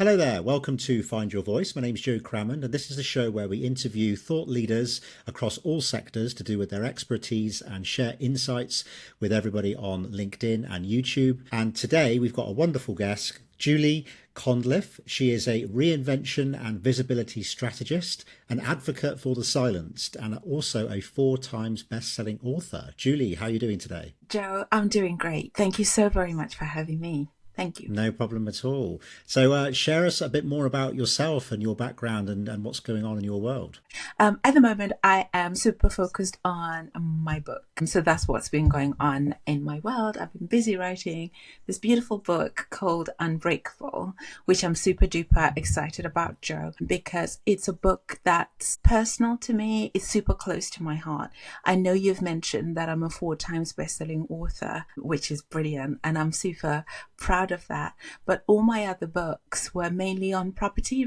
Hello there, welcome to Find Your Voice. My name's Joe Cramond, and this is a show where we interview thought leaders across all sectors to do with their expertise and share insights with everybody on LinkedIn and YouTube. And today we've got a wonderful guest, Julie Condliffe. She is a reinvention and visibility strategist, an advocate for the silenced, and also a 4 times best-selling author. Julie, how are you doing today? Joe, I'm doing great. Thank you so very much for having me. Thank you. No problem at all. So share us a bit more about yourself and your background and what's going on in your world. At the moment, I am super focused on my book. So that's what's been going on in my world. I've been busy writing this beautiful book called Unbreakable, which I'm super duper excited about, Joe, because it's a book that's personal to me. It's super close to my heart. I know you've mentioned that I'm a 4 times best-selling author, which is brilliant, and I'm super proud of that. But all my other books were mainly on property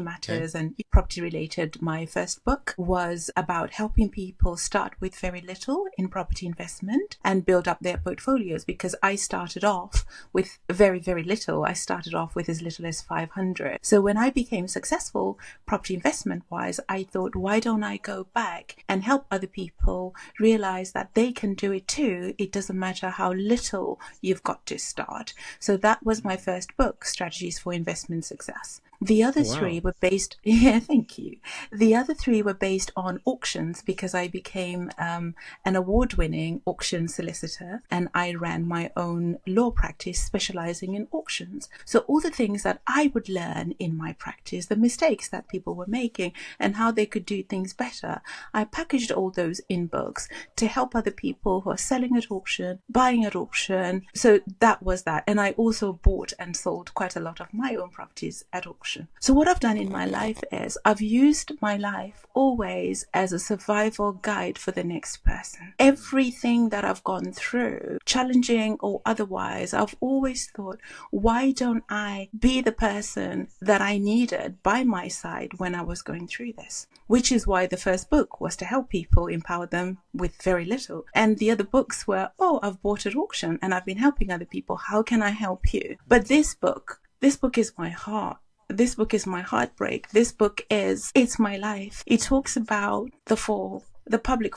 matters, and property related. My first book was about helping people start with very little in property investment and build up their portfolios, because I started off with very, very little. I started off with as little as 500. So when I became successful property investment wise, I thought, why don't I go back and help other people realize that they can do it too? It doesn't matter how little you've got to start. So that was my first book, Strategies for Investment Success. The other three were based, thank you. The other three were based on auctions, because I became an award-winning auction solicitor, and I ran my own law practice specializing in auctions. So all the things that I would learn in my practice, the mistakes that people were making and how they could do things better, I packaged all those in books to help other people who are selling at auction, buying at auction. So that was that. And I also bought and sold quite a lot of my own properties at auction. So what I've done in my life is I've used my life always as a survival guide for the next person. Everything that I've gone through, challenging or otherwise, I've always thought, why don't I be the person that I needed by my side when I was going through this? Which is why the first book was to help people, empower them with very little. And the other books were, I've bought at auction and I've been helping other people. How can I help you? But this book is my heart. This book is my heartbreak. This book it's my life. It talks about the fall, the public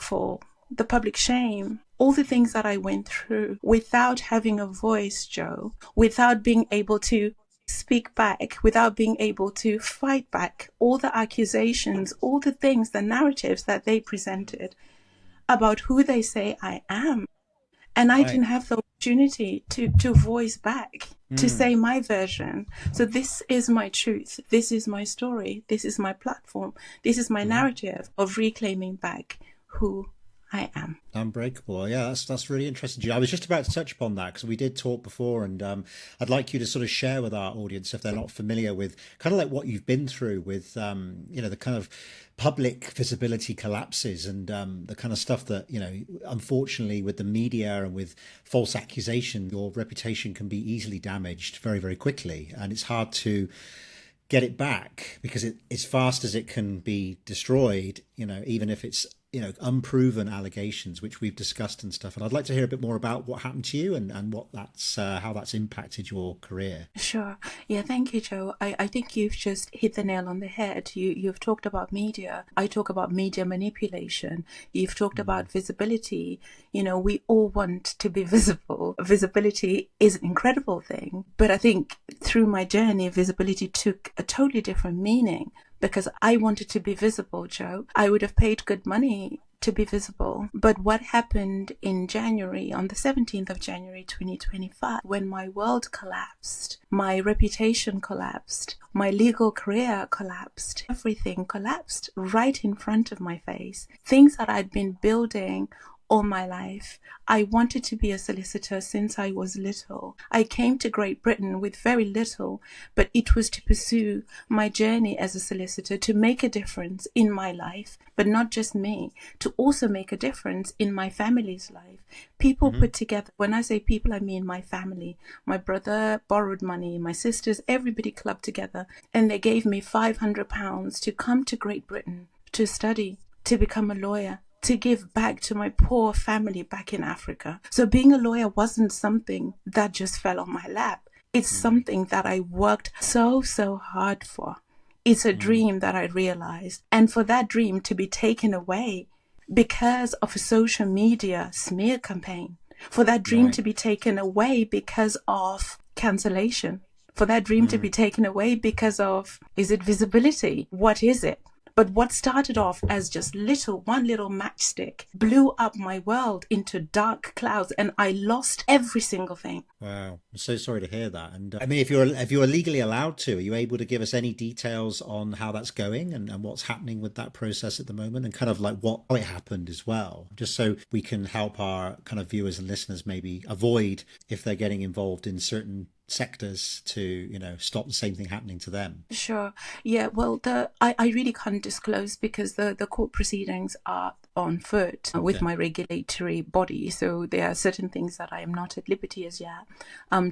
shame, all the things that I went through without having a voice, Joe, without being able to speak back, without being able to fight back all the accusations, all the things, the narratives that they presented about who they say I am. And I didn't have the opportunity to voice back, to say my version. So this is my truth. This is my story. This is my platform. This is my narrative of reclaiming back who I am. Unbreakable. Yeah, that's really interesting. I was just about to touch upon that because we did talk before, and I'd like you to sort of share with our audience, if they're not familiar with kind of like what you've been through with, the kind of public visibility collapses and the kind of stuff that, unfortunately with the media and with false accusation, your reputation can be easily damaged very, very quickly. And it's hard to get it back because as fast as it can be destroyed, even if it's unproven allegations, which we've discussed and stuff. And I'd like to hear a bit more about what happened to you and what that's how that's impacted your career. Sure. Yeah, thank you, Joe. I think you've just hit the nail on the head. You've talked about media. I talk about media manipulation. You've talked about visibility. We all want to be visible. Visibility is an incredible thing. But I think through my journey, visibility took a totally different meaning. Because I wanted to be visible, Joe. I would have paid good money to be visible. But what happened in January, on the 17th of January 2025, when my world collapsed, my reputation collapsed, my legal career collapsed, everything collapsed right in front of my face. Things that I'd been building all my life. I wanted to be a solicitor since I was little. I came to Great Britain with very little, but it was to pursue my journey as a solicitor, to make a difference in my life, but not just me, to also make a difference in my family's life. People put together, when I say people, I mean my family. My brother borrowed money, my sisters, everybody clubbed together, and they gave me £500 to come to Great Britain, to study, to become a lawyer, to give back to my poor family back in Africa. So being a lawyer wasn't something that just fell on my lap. It's something that I worked so, so hard for. It's a dream that I realized. And for that dream to be taken away because of a social media smear campaign, for that dream Right. to be taken away because of cancellation, for that dream to be taken away because of, is it visibility? What is it? But what started off as just one little matchstick blew up my world into dark clouds, and I lost every single thing. Wow, I'm so sorry to hear that. And I mean, if you're legally allowed to, are you able to give us any details on how that's going and what's happening with that process at the moment, and kind of like what how it happened as well, just so we can help our kind of viewers and listeners maybe avoid, if they're getting involved in certain sectors, to stop the same thing happening to them. Sure. Yeah, well, I really can't disclose because the court proceedings are on foot with Okay. my regulatory body. So there are certain things that I am not at liberty as yet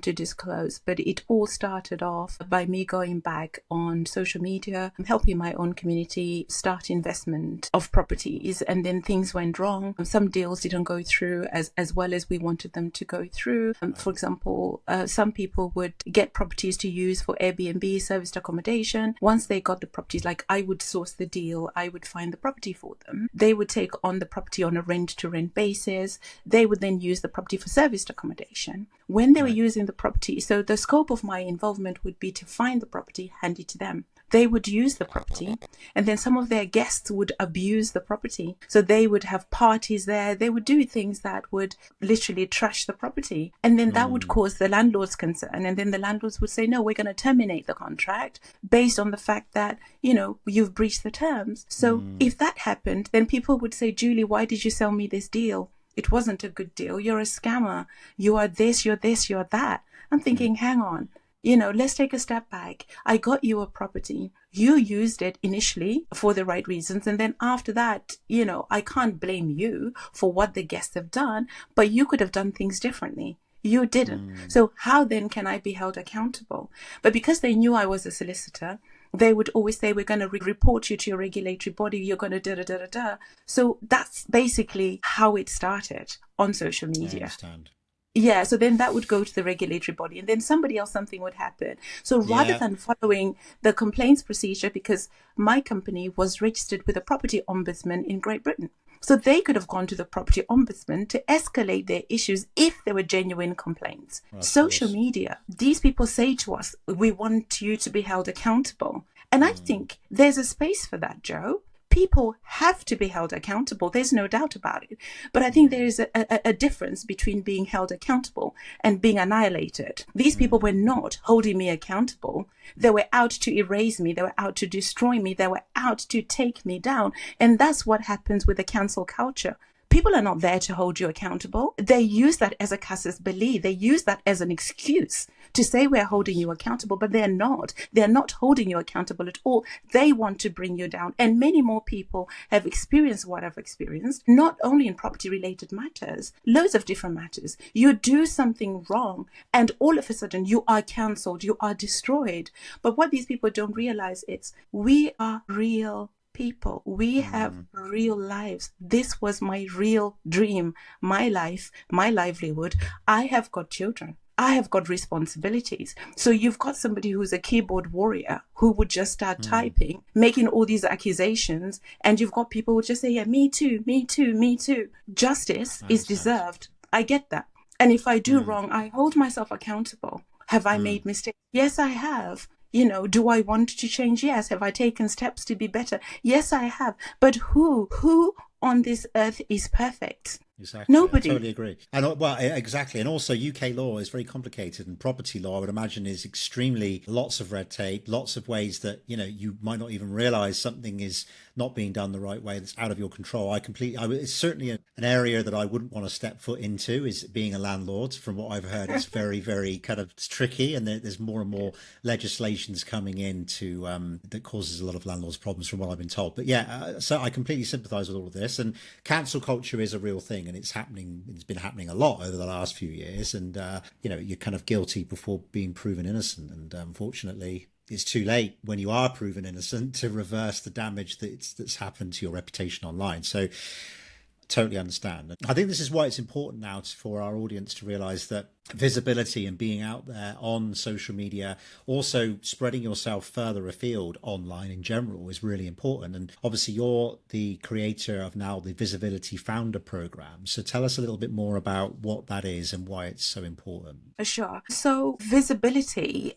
to disclose. But it all started off by me going back on social media, helping my own community start investment of properties. And then things went wrong. Some deals didn't go through as well as we wanted them to go through. For example, some people would get properties to use for Airbnb, serviced accommodation. Once they got the properties, like I would source the deal, I would find the property for them. They would take on the property on a rent-to-rent basis. They would then use the property for serviced accommodation. When they were Right. using the property, so the scope of my involvement would be to find the property, hand it to them. They would use the property, and then some of their guests would abuse the property. So they would have parties there. They would do things that would literally trash the property. And then that would cause the landlord's concern. And then the landlords would say, no, we're going to terminate the contract based on the fact that, you've breached the terms. So if that happened, then people would say, Julie, why did you sell me this deal? It wasn't a good deal. You're a scammer. You are this, you're that. I'm thinking, hang on. Let's take a step back. I got you a property. You used it initially for the right reasons. And then after that, I can't blame you for what the guests have done, but you could have done things differently. You didn't. So how then can I be held accountable? But because they knew I was a solicitor, they would always say, we're going to report you to your regulatory body. You're going to da da da da da. So that's basically how it started on social I media. understand. Yeah, so then that would go to the regulatory body, and then something would happen. So rather Yeah. than following the complaints procedure, because my company was registered with a property ombudsman in Great Britain. So they could have gone to the property ombudsman to escalate their issues if there were genuine complaints. Of Social course. media, these people say to us, we want you to be held accountable. And I think there's a space for that, Joe. People have to be held accountable. There's no doubt about it. But I think there is a difference between being held accountable and being annihilated. These people were not holding me accountable. They were out to erase me. They were out to destroy me. They were out to take me down. And that's what happens with the cancel culture. People are not there to hold you accountable. They use that as a casus belli. They use that as an excuse to say we're holding you accountable, but they're not. They're not holding you accountable at all. They want to bring you down. And many more people have experienced what I've experienced, not only in property related matters, loads of different matters. You do something wrong and all of a sudden you are cancelled, you are destroyed. But what these people don't realize is we are real people. We have real lives. This was my real dream, my life, my livelihood. I have got children. I have got responsibilities. So you've got somebody who's a keyboard warrior who would just start typing, making all these accusations, and you've got people who just say, yeah, me too, me too, me too. Justice I is understand. deserved. I get that. And if I do wrong, I hold myself accountable. Have I made mistakes? Yes, I have. Do I want to change? Yes. Have I taken steps to be better? Yes, I have. But who on this earth is perfect? Exactly. I Nobody. totally agree. And well, exactly. And also UK law is very complicated, and property law, I would imagine, is extremely lots of red tape, lots of ways that, you might not even realize something is not being done the right way, that's out of your control. It's certainly an area that I wouldn't want to step foot into, is being a landlord. From what I've heard, it's very, very kind of tricky, and there's more and more legislations coming in that causes a lot of landlords problems, from what I've been told. But yeah, so I completely sympathize with all of this, and cancel culture is a real thing, and it's been happening a lot over the last few years, and you're kind of guilty before being proven innocent, and unfortunately it's too late when you are proven innocent to reverse the damage that's happened to your reputation online. So Totally understand. I think this is why it's important now for our audience to realize that visibility and being out there on social media, also spreading yourself further afield online in general, is really important. And obviously you're the creator of now the Visibility Founder Program. So tell us a little bit more about what that is and why it's so important. Sure. So visibility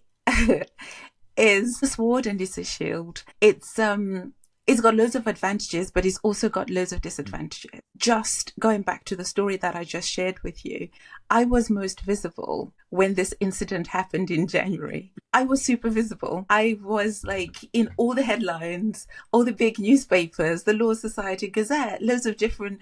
is a sword and it's a shield. It's got loads of advantages, but it's also got loads of disadvantages. Just going back to the story that I just shared with you, I was most visible when this incident happened in January. I was super visible. I was like in all the headlines, all the big newspapers, the Law Society Gazette, loads of different,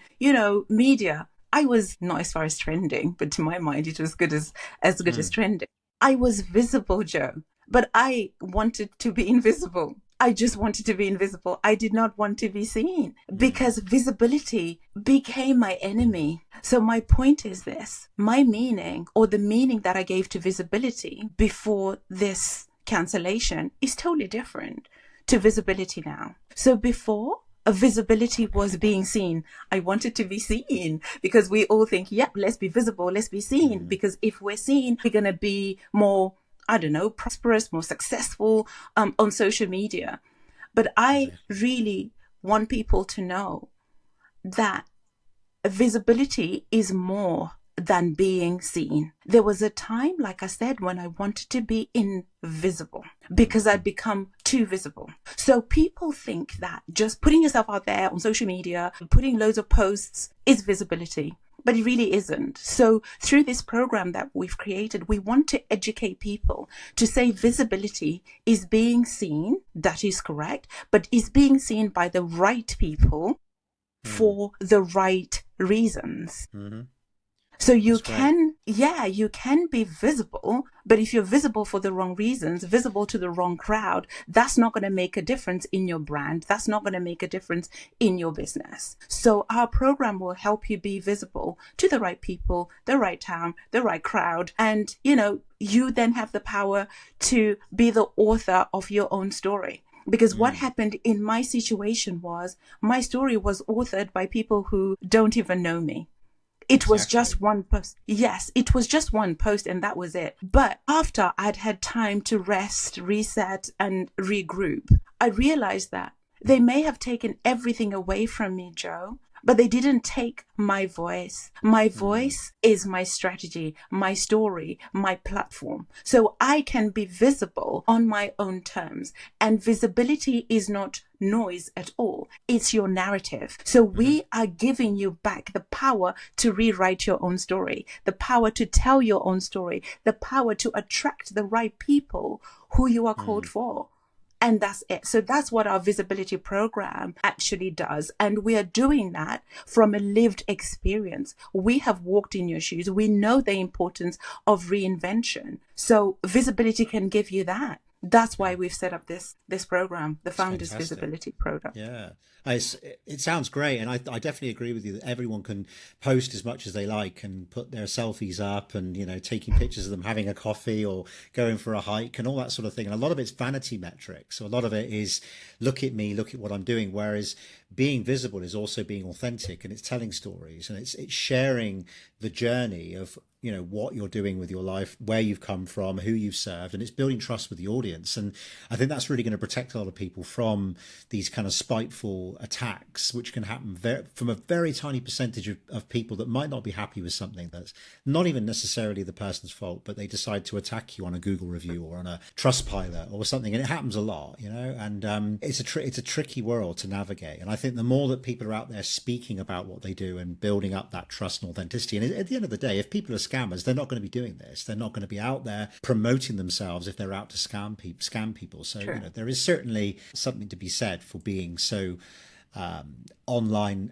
media. I was not as far as trending, but to my mind, it was good as good as trending. I was visible, Joe, but I wanted to be invisible. I just wanted to be invisible. I did not want to be seen because visibility became my enemy. So my point is this: my meaning, or the meaning that I gave to visibility before this cancellation, is totally different to visibility now. So before, a visibility was being seen. I wanted to be seen because we all think, let's be visible, let's be seen. Because if we're seen, we're going to be more, prosperous, more successful on social media. But I really want people to know that visibility is more than being seen. There was a time, like I said, when I wanted to be invisible because I'd become too visible. So people think that just putting yourself out there on social media, putting loads of posts is visibility. But it really isn't. So through this program that we've created, we want to educate people to say visibility is being seen, that is correct, but is being seen by the right people for the right reasons. So you can be visible, but if you're visible for the wrong reasons, visible to the wrong crowd, that's not going to make a difference in your brand. That's not going to make a difference in your business. So our program will help you be visible to the right people, the right time, the right crowd. And, you then have the power to be the author of your own story. Because what happened in my situation was my story was authored by people who don't even know me. It was just one post. Yes, it was just one post and that was it. But after I'd had time to rest, reset and regroup, I realized that they may have taken everything away from me, Joe, but they didn't take my voice. My voice is my strategy, my story, my platform. So I can be visible on my own terms. And visibility is not noise at all. It's your narrative. So we are giving you back the power to rewrite your own story, the power to tell your own story, the power to attract the right people who you are called for. And that's it. So that's what our visibility program actually does. And we are doing that from a lived experience. We have walked in your shoes. We know the importance of reinvention. So visibility can give you that. That's why we've set up this program, the Founders Visibility Program. Yeah, it sounds great. And I definitely agree with you that everyone can post as much as they like and put their selfies up and, taking pictures of them having a coffee or going for a hike and all that sort of thing. And a lot of it's vanity metrics. So a lot of it is look at me, look at what I'm doing. Whereas being visible is also being authentic and it's telling stories and it's sharing the journey of, what you're doing with your life, where you've come from, who you've served, and it's building trust with the audience. And I think that's really going to protect a lot of people from these kind of spiteful attacks, which can happen from a very tiny percentage of people that might not be happy with something that's not even necessarily the person's fault, but they decide to attack you on a Google review or on a Trustpilot or something. And it happens a lot, and it's a tricky world to navigate. And I think the more that people are out there speaking about what they do and building up that trust and authenticity, and at the end of the day, if people are scammers, they're not going to be doing this. They're not going to be out there promoting themselves if they're out to scam people. So, there is certainly something to be said for being so online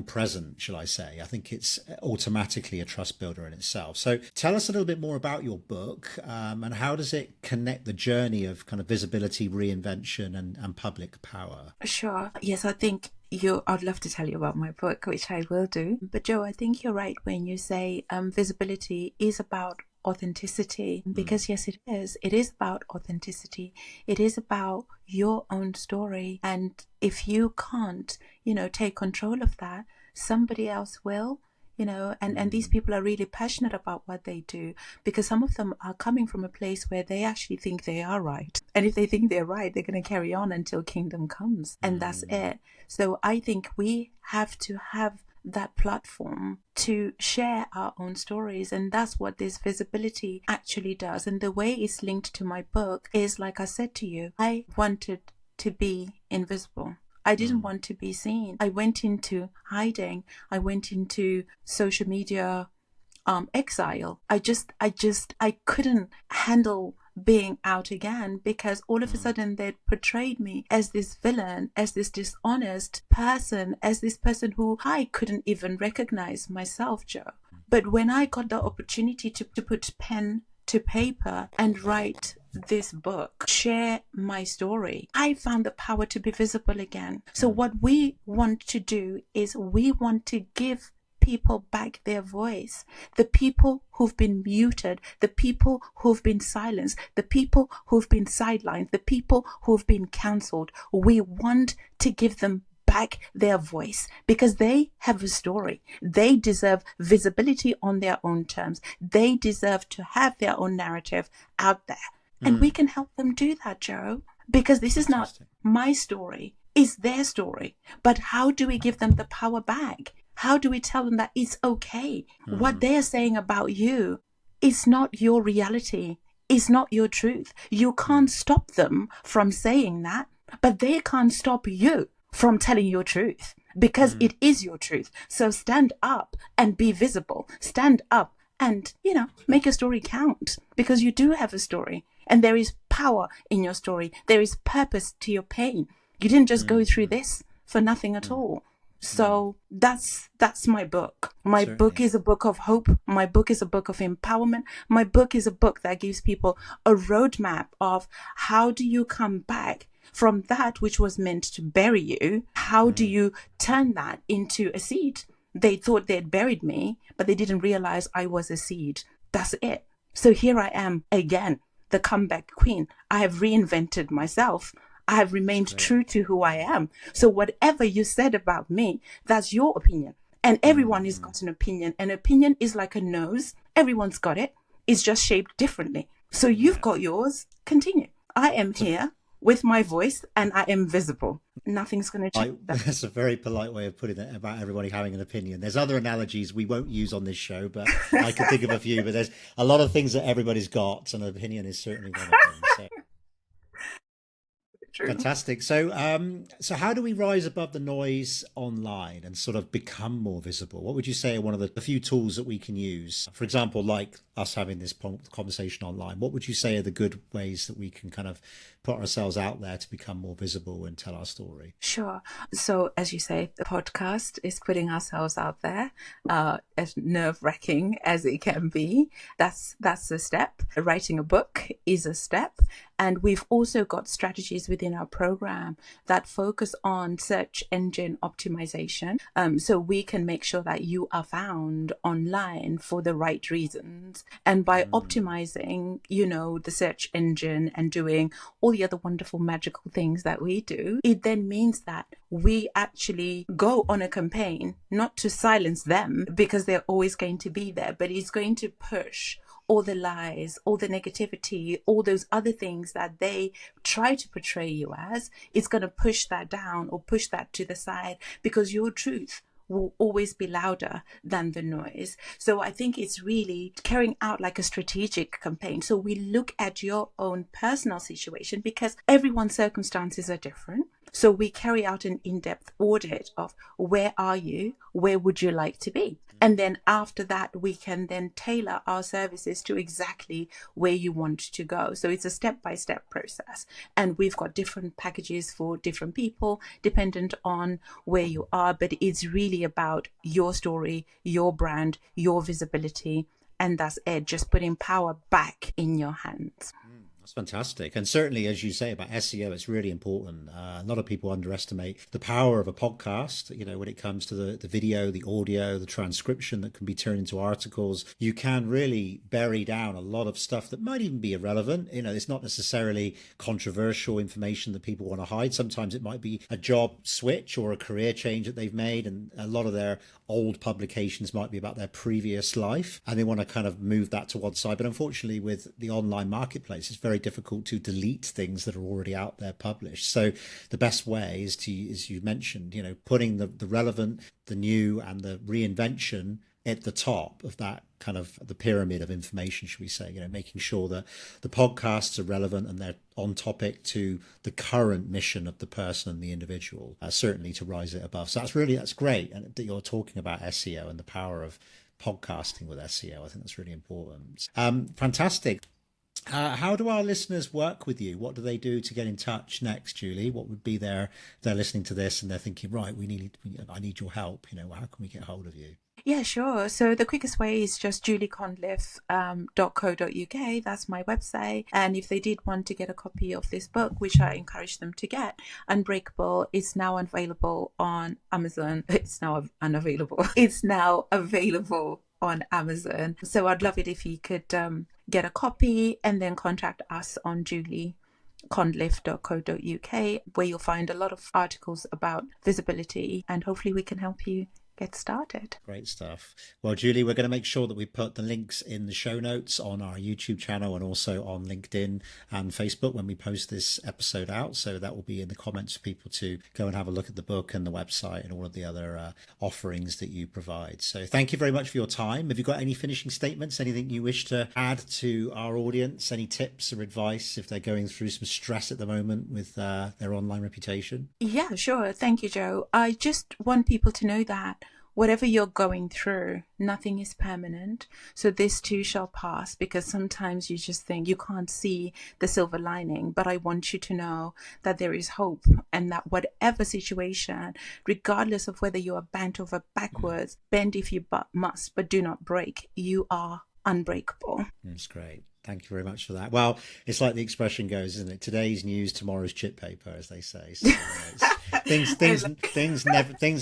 present, shall I say. I think it's automatically a trust builder in itself. So tell us a little bit more about your book and how does it connect the journey of kind of visibility, reinvention and public power? Sure. Yes, I think I'd love to tell you about my book, which I will do. But Joe, I think you're right when you say visibility is about authenticity, because yes, it is. It is about authenticity. It is about your own story. And if you can't, take control of that, somebody else will. And these people are really passionate about what they do, because some of them are coming from a place where they actually think they are right. And if they think they're right, they're going to carry on until kingdom comes. And that's it. So I think we have to have that platform to share our own stories. And that's what this visibility actually does. And the way it's linked to my book is, like I said to you, I wanted to be invisible. I didn't want to be seen. I went into hiding. I went into social media exile. I couldn't handle being out again, because all of a sudden they'd portrayed me as this villain, as this dishonest person, as this person who I couldn't even recognize myself, Joe. But when I got the opportunity to put pen to paper and write this book, share my story, I found the power to be visible again. So what we want to do is we want to give people back their voice. The people who've been muted, the people who've been silenced, the people who've been sidelined, the people who've been cancelled. We want to give them back their voice, because they have a story. They deserve visibility on their own terms. They deserve to have their own narrative out there. And we can help them do that, Joe, because this is not my story, it's their story. But how do we give them the power back? How do we tell them that it's okay? What they are saying about you is not your reality, it's not your truth. You can't stop them from saying that, but they can't stop you from telling your truth, because it is your truth. So stand up and be visible. Stand up and, make your story count, because you do have a story. And there is power in your story. There is purpose to your pain. You didn't just go through this for nothing at all. So that's my book. My book is a book of hope. My book is a book of empowerment. My book is a book that gives people a roadmap of how do you come back from that which was meant to bury you. How do you turn that into a seed? They thought they'd buried me, but they didn't realize I was a seed. That's it. So here I am again, the comeback queen. I have reinvented myself. I have remained true to who I am. So whatever you said about me, that's your opinion. And everyone has got an opinion. An opinion is like a nose. Everyone's got it. It's just shaped differently. So you've got yours. Continue. I am here with my voice and I am visible. Nothing's going to change that. That's a very polite way of putting it about everybody having an opinion. There's other analogies we won't use on this show, but I can think of a few. But there's a lot of things that everybody's got, and an opinion is certainly one of them. So. True. Fantastic. So, so how do we rise above the noise online and sort of become more visible? What would you say are one of the few tools that we can use? For example, like us having this conversation online, what would you say are the good ways that we can kind of put ourselves out there to become more visible and tell our story? Sure. So, as you say, the podcast is putting ourselves out there, as nerve-wracking as it can be. That's a step. Writing a book is a step. And we've also got strategies within our program that focus on search engine optimization. So we can make sure that you are found online for the right reasons. And by optimizing, the search engine and doing all the other wonderful magical things that we do, it then means that we actually go on a campaign, not to silence them because they're always going to be there, but it's going to push all the lies, all the negativity, all those other things that they try to portray you as. It's going to push that down or push that to the side, because your truth will always be louder than the noise. So I think it's really carrying out like a strategic campaign. So we look at your own personal situation, because everyone's circumstances are different. So we carry out an in-depth audit of where are you, where would you like to be? And then after that, we can then tailor our services to exactly where you want to go. So it's a step-by-step process. And we've got different packages for different people, dependent on where you are. But it's really about your story, your brand, your visibility. And that's it, just putting power back in your hands. That's fantastic. And certainly, as you say about SEO, it's really important. A lot of people underestimate the power of a podcast, when it comes to the video, the audio, the transcription that can be turned into articles. You can really bury down a lot of stuff that might even be irrelevant. It's not necessarily controversial information that people want to hide. Sometimes it might be a job switch or a career change that they've made. And a lot of their old publications might be about their previous life. And they want to kind of move that to one side. But unfortunately, with the online marketplace, it's very difficult to delete things that are already out there published. So the best way is to, as you mentioned, putting the relevant, the new, and the reinvention at the top of that kind of the pyramid of information, should we say, making sure that the podcasts are relevant and they're on topic to the current mission of the person and the individual, certainly to rise it above. So that's great. And that you're talking about SEO and the power of podcasting with SEO. I think that's really important. Fantastic. How do our listeners work with you? What do they do to get in touch next, Julie? What would be they're listening to this and they're thinking, right, I need your help. How can we get hold of you? Yeah, sure. So the quickest way is just julieCondliff.co.uk. That's my website. And if they did want to get a copy of this book, which I encourage them to get, Unbreakable, is now available on Amazon. It's now unavailable. It's now available on Amazon. So I'd love it if you could get a copy and then contact us on julieCondliff.co.uk, where you'll find a lot of articles about visibility, and hopefully we can help you get started. Great stuff. Well, Julie, we're going to make sure that we put the links in the show notes on our YouTube channel and also on LinkedIn and Facebook when we post this episode out. So that will be in the comments for people to go and have a look at the book and the website and all of the other offerings that you provide. So thank you very much for your time. Have you got any finishing statements, anything you wish to add to our audience, any tips or advice if they're going through some stress at the moment with their online reputation? Yeah, sure. Thank you, Joe. I just want people to know that whatever you're going through, nothing is permanent. So this too shall pass, because sometimes you just think you can't see the silver lining. But I want you to know that there is hope, and that whatever situation, regardless of whether you are bent over backwards, bend if you must, but do not break, you are unbreakable. That's great. Thank you very much for that. Well, it's like the expression goes, isn't it? Today's news, tomorrow's chip paper, as they say. So, things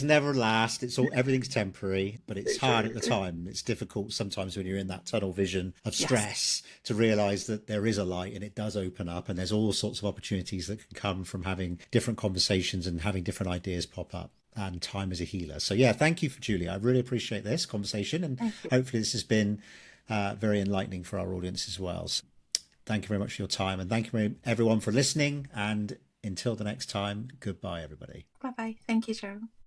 never last. Everything's temporary, but it's hard at the time. It's difficult sometimes when you're in that tunnel vision of stress to realize that there is a light and it does open up, and there's all sorts of opportunities that can come from having different conversations and having different ideas pop up. And time is a healer. So yeah, thank you, Julie. I really appreciate this conversation, and hopefully this has been very enlightening for our audience as well. So thank you very much for your time, and thank you everyone for listening, and until the next time, goodbye everybody. Bye-bye. Thank you, Joe.